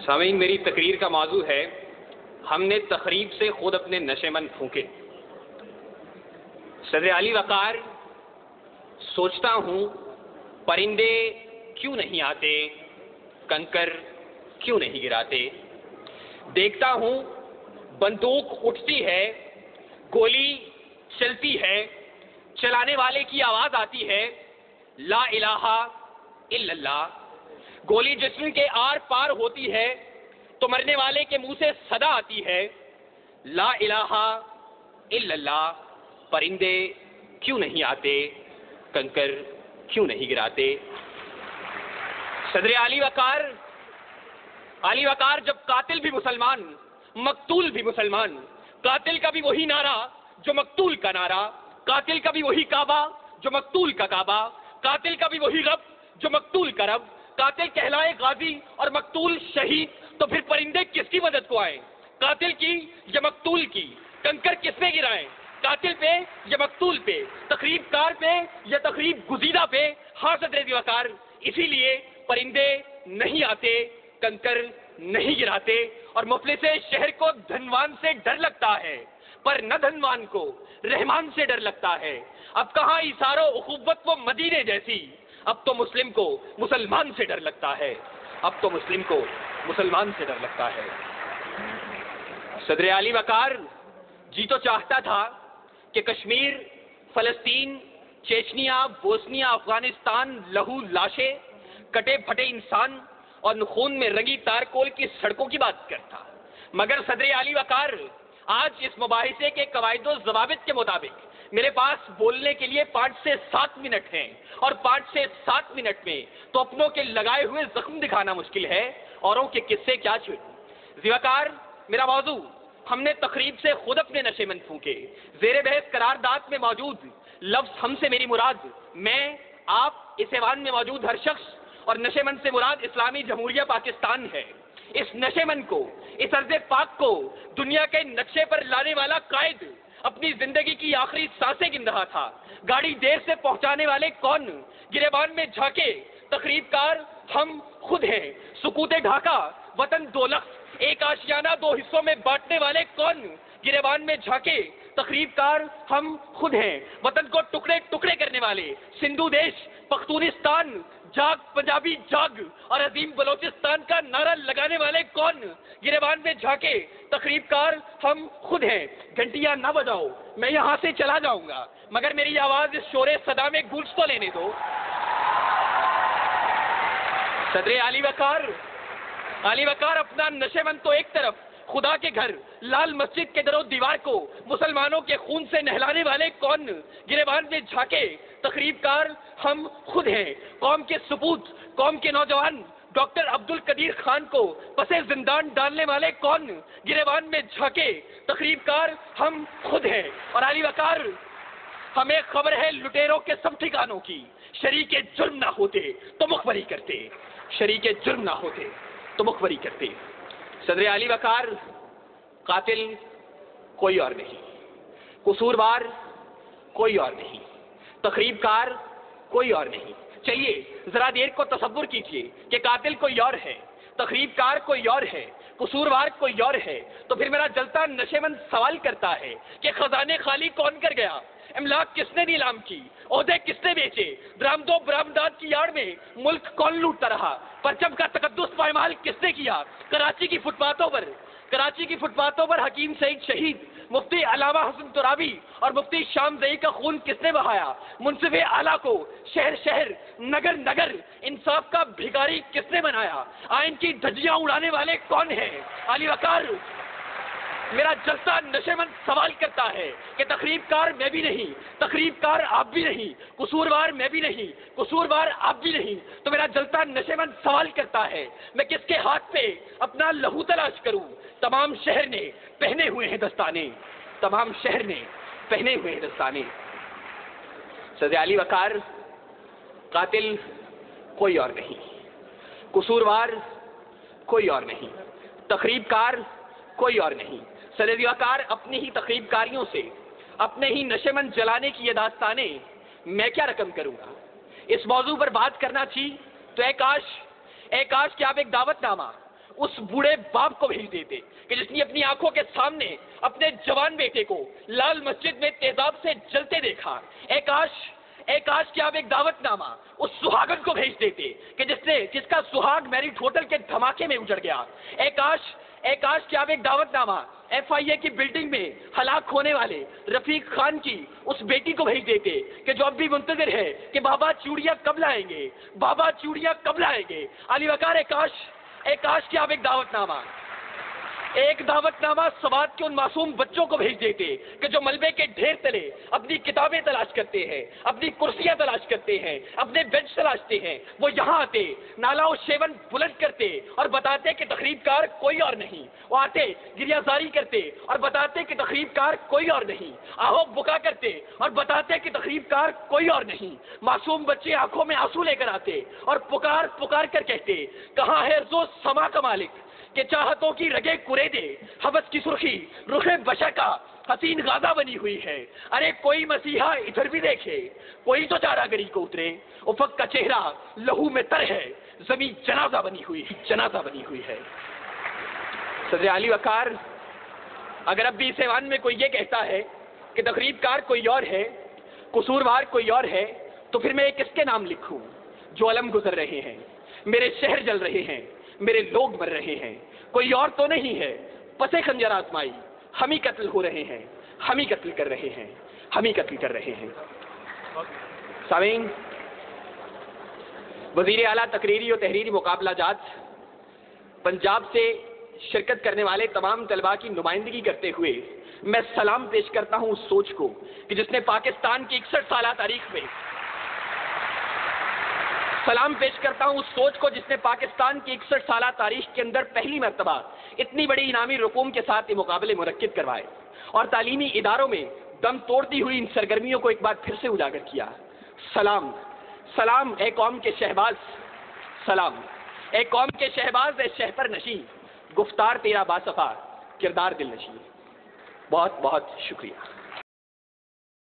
سامعین، میری تقریر کا موضوع ہے ہم نے تقریب سے خود اپنے نشے من پھونکے۔ صدر علی وقار، سوچتا ہوں پرندے کیوں نہیں آتے، کنکر کیوں نہیں گراتے۔ دیکھتا ہوں بندوق اٹھتی ہے، گولی چلتی ہے، چلانے والے کی آواز آتی ہے لا الہ الا اللہ۔ گولی جسم کے آر پار ہوتی ہے تو مرنے والے کے منہ سے صدا آتی ہے لا الہ الا اللہ۔ پرندے کیوں نہیں آتے، کنکر کیوں نہیں گراتے۔ صدر علی وقار جب قاتل بھی مسلمان، مقتول بھی مسلمان، قاتل کا بھی وہی نعرہ جو مقتول کا نعرہ، قاتل کا بھی وہی کعبہ جو مقتول کا کعبہ، قاتل کا بھی وہی رب جو مقتول کا رب، قاتل کہلائے غازی اور مقتول شہید، تو پھر پرندے کس کی مدد کو آئیں، قاتل کی یا مقتول کی؟ کنکر کس پہ گرائیں، قاتل پہ یا مقتول پہ، تقریب کار پہ یا تقریب گزیدہ پہ؟ ہاں صدر علی وقار، اسی لیے پرندے نہیں آتے، کنکر نہیں گراتے، اور مفلس شہر کو دھنوان سے ڈر لگتا ہے پر نہ دھنوان کو رحمان سے ڈر لگتا ہے۔ اب کہاں ایثار و اخوت وہ مدینے جیسی، اب تو مسلم کو مسلمان سے ڈر لگتا ہے، اب تو مسلم کو مسلمان سے ڈر لگتا ہے۔ صدر علی وقار جی تو چاہتا تھا کہ کشمیر، فلسطین، چیچنیا، بوسنیا، افغانستان، لہو لاشیں، کٹے پھٹے انسان اور خون میں رنگی تارکول کی سڑکوں کی بات کرتا، مگر صدر علی وقار آج اس مباحثے کے قواعد و ضوابط کے مطابق میرے پاس بولنے کے لیے 5 سے 7 منٹ ہیں، اور 5 سے 7 منٹ میں تو اپنوں کے لگائے ہوئے زخم دکھانا مشکل ہے، اوروں کے قصے کیا چھوڑیں۔ وقار، میرا موضوع ہم نے تقریب سے خود اپنے نشے من پھونکے۔ زیر بحث قرارداد میں موجود لفظ ہم سے میری مراد میں، آپ، اس ایوان میں موجود ہر شخص، اور نشے من سے مراد اسلامی جمہوریہ پاکستان ہے۔ اس نشے من کو، اس ارض پاک کو دنیا کے نقشے پر لانے والا قائد اپنی زندگی کی آخری سانسیں گن رہا تھا۔ گاڑی دیر سے پہنچانے والے کون، گریبان میں جھانکے تقریب کار ہم خود ہیں۔ سکوت ڈھاکہ وطن دو لخت، ایک آشیانہ 2 حصوں میں بانٹنے والے کون، گریبان میں جھانکے تقریب کار ہم خود ہیں۔ وطن کو ٹکڑے ٹکڑے کرنے والے سندھو دیش، پختونستان، جاگ پنجابی جاگ اور عظیم بلوچستان کا نعرہ لگانے والے کون، گریبان میں جھانکے تقریب کار ہم خود ہیں۔ گھنٹیاں نہ بجاؤ، میں یہاں سے چلا جاؤں گا، مگر میری آواز اس شور صدا میں گونج تو لینے دو۔ صدر علی وقار اپنا نشے من تو ایک طرف، خدا کے گھر لال مسجد کے در و دیوار کو مسلمانوں کے خون سے نہلانے والے کون، گریبان میں جھانکے تقریب کار ہم خود ہیں۔ قوم کے سپوت، قوم کے نوجوان ڈاکٹر عبد القدیر خان کو پسے زندان ڈالنے والے کون، گریبان میں جھانکے تقریب کار ہم خود ہیں۔ اور علی وقار، ہمیں خبر ہے لٹیروں کے سب ٹھکانوں کی، شریک جرم نہ ہوتے تو مخبری کرتے، شریک جرم نہ ہوتے تو مخبری کرتے۔ صدر علی وقار، قاتل کوئی اور نہیں، قصوروار کوئی اور نہیں، تقریب کار کوئی اور نہیں۔ چلیے ذرا دیر کو تصور کیجئے کہ قاتل کوئی اور ہے، تقریب کار کوئی اور ہے، قصوروار کوئی اور ہے، تو پھر میرا جلتا نشے من سوال کرتا ہے کہ خزانے خالی کون کر گیا، املاک کس نے نیلام کی، عہدے کس نے بیچے، درآمد و برآمدات کی آڑ میں ملک کون لوٹتا رہا، پرچم کا تقدس پائمال کس نے کیا، کراچی کی فٹ پاتھوں پر حکیم سعید شہید، مفتی علامہ حسن ترابی اور مفتی شام زئی کا خون کس نے بہایا، منصف اعلیٰ کو شہر شہر نگر نگر انصاف کا بھکاری کس نے بنایا، آئین کی دھجیاں اڑانے والے کون ہیں؟ علی وقار، میرا جلسہ نشے من سوال کرتا ہے کہ تقریب کار میں بھی نہیں، تقریب کار آپ بھی نہیں، قصوروار میں بھی نہیں، قصوروار آپ بھی نہیں، تو میرا جلتا نشے من سوال کرتا ہے میں کس کے ہاتھ پہ اپنا لہو تلاش کروں؟ تمام شہر نے پہنے ہوئے ہیں دستانے، تمام شہر نے پہنے ہوئے ہیں دستانے۔ صدر علی وقار، قاتل کوئی اور نہیں، قصوروار کوئی اور نہیں، تقریب کار کوئی اور نہیں۔ صدر وقار، اپنی ہی تقریب کاریوں سے، اپنے ہی نشے من جلانے کی یہ داستانیں میں کیا رقم کروں گا؟ اس موضوع پر بات کرنا تھی تو اے کاش کہ آپ ایک دعوت نامہ اس بوڑھے باپ کو بھیج دیتے کہ جس نے اپنی آنکھوں کے سامنے اپنے جوان بیٹے کو لال مسجد میں تیزاب سے جلتے دیکھا. اے کاش کہ آپ ایک دعوت نامہ اس سہاگن کو بھیج دیتے کہ جس کا سہاگ میرٹ ہوٹل کے دھماکے میں اجڑ گیا. اے کاش کہ آپ ایک دعوت نامہ FIA کی بلڈنگ میں ہلاک ہونے والے رفیق خان کی اس بیٹی کو بھیج دیتے کہ جو اب بھی منتظر ہے کہ بابا چوڑیاں کب لائیں گے, بابا چوڑیاں کب لائیں گے. علی وقار اے کاش کہ آپ ایک دعوت نامہ سوات کے ان معصوم بچوں کو بھیج دیتے کہ جو ملبے کے ڈھیر تلے اپنی کتابیں تلاش کرتے ہیں, اپنی کرسیاں تلاش کرتے ہیں, اپنے بینچ تلاشتے ہیں. وہ یہاں آتے, نالا و شیون بلند کرتے اور بتاتے کہ تقریب کار کوئی اور نہیں. وہ آتے گریہ زاری کرتے اور بتاتے کہ تقریب کار کوئی اور نہیں. آہو بکا کرتے اور بتاتے کہ تقریب کار کوئی اور نہیں. معصوم بچے آنکھوں میں آنسو لے کر آتے اور پکار کر کہتے, کہاں ہے زو سما کا مالک کہ چاہتوں کی رگے کریدے, حوث کی سرخی رخ بشکا حسین غازہ بنی ہوئی ہے. ارے کوئی مسیحا ادھر بھی دیکھے, کوئی تو چارہ گری کو اترے. افق کا چہرہ لہو میں تر ہے, زمین جنازہ بنی ہوئی ہے. صدر علی وقار, اگر اب بھی اس ایوان میں کوئی یہ کہتا ہے کہ تقریب کار کوئی اور ہے, قصوروار کوئی اور ہے, تو پھر میں کس کے نام لکھوں؟ جو علم گزر رہے ہیں, میرے شہر جل رہے ہیں, میرے لوگ مر رہے ہیں. کوئی اور تو نہیں ہے. پسے خنجر آزمائی ہم ہی قتل ہو رہے ہیں, ہم ہی قتل کر رہے ہیں. سامعین, وزیر اعلیٰ تقریری و تحریری مقابلہ جات پنجاب سے شرکت کرنے والے تمام طلباء کی نمائندگی کرتے ہوئے میں سلام پیش کرتا ہوں اس سوچ کو کہ جس نے پاکستان کی 61 سالہ تاریخ میں پاکستان کی 61 سالہ تاریخ کے اندر پہلی مرتبہ اتنی بڑی انعامی رقوم کے ساتھ یہ مقابلے منعقد کروائے اور تعلیمی اداروں میں دم توڑتی ہوئی ان سرگرمیوں کو ایک بار پھر سے اجاگر کیا. سلام اے قوم کے شہباز, سلام اے قوم کے شہباز, اے شہپر نشیں, گفتار تیرا باصفا کردار دل نشیں. بہت بہت شکریہ.